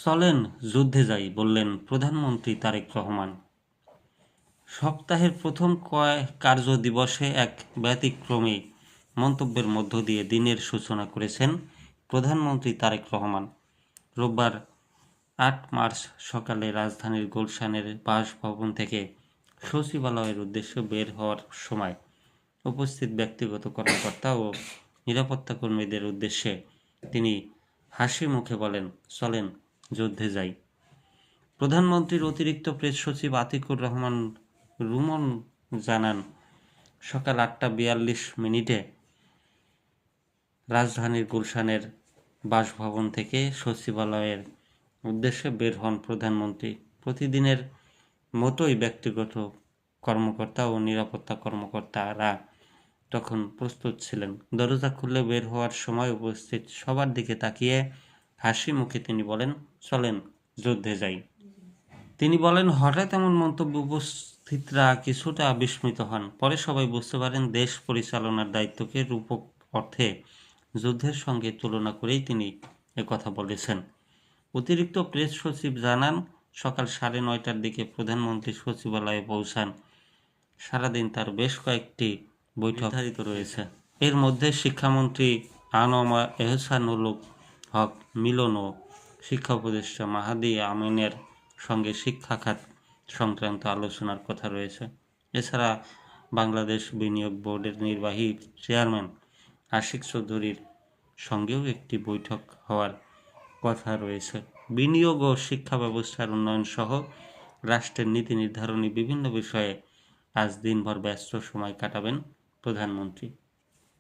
চলেন যুদ্ধে যাই, বললেন প্রধানমন্ত্রী তারেক রহমান। সপ্তাহের প্রথম কার্য দিবসে এক ব্যতিক্রমী মন্তব্যের মধ্য দিয়ে দিনের সূচনা করেছেন প্রধানমন্ত্রী তারেক রহমান। রোববার ৮ মার্চ সকালে রাজধানীর গুলশানের বাসভবন থেকে সচিবালয়ের উদ্দেশ্যে বের হওয়ার সময় উপস্থিত ব্যক্তিগত কর্মকর্তা ও নিরাপত্তা কর্মীদের উদ্দেশ্যে তিনি হাসি মুখে বলেন, চলেন যুদ্ধে যাই। প্রধানমন্ত্রীর অতিরিক্ত প্রেস সচিব আতিকুর রহমান রুমন জানান, সকাল ৮টা ৪২ রাজধানীর গুলশানের বাসভবন থেকে সচিবালয়ের উদ্দেশ্যে বের হন প্রধানমন্ত্রী। প্রতিদিনের মতোই ব্যক্তিগত কর্মকর্তা ও নিরাপত্তা কর্মকর্তারা তখন প্রস্তুত ছিলেন। দরজা খুলে বের হওয়ার সময় উপস্থিত সবার দিকে তাকিয়ে হাসি মুখে তিনি বলেন, চলেন যুদ্ধে যাই। তিনি বলেন, হঠাৎ এমন মন্তব্য উপস্থিতরা কিছুটা বিস্মিত হন। পরে সবাই বুঝতে পারেন দেশ পরিচালনার দায়িত্বকে রূপক অর্থে যুদ্ধের সঙ্গে তুলনা করেই তিনি একথা বলেছেন। অতিরিক্ত প্রেস সচিব জানান, সকাল ৯:৩০টার দিকে প্রধানমন্ত্রী সচিবালয়ে পৌঁছান। সারাদিন তার বেশ কয়েকটি বৈঠক নির্ধারিত রয়েছে। এর মধ্যে শিক্ষামন্ত্রী আনোয়ার এহসানুল হক মিলন ও শিক্ষা উপদেষ্টা মাহাদি আমিনের সঙ্গে শিক্ষা খাত সংক্রান্ত আলোচনার কথা রয়েছে। এছাড়া বাংলাদেশ বিনিয়োগ বোর্ডের নির্বাহী চেয়ারম্যান আশিক চৌধুরীর সঙ্গেও একটি বৈঠক হওয়ার কথা রয়েছে। বিনিয়োগ ও শিক্ষা ব্যবস্থার উন্নয়ন সহ রাষ্ট্রের নীতি নির্ধারণী বিভিন্ন বিষয়ে আজ দিনভর ব্যস্ত সময় কাটাবেন প্রধানমন্ত্রী।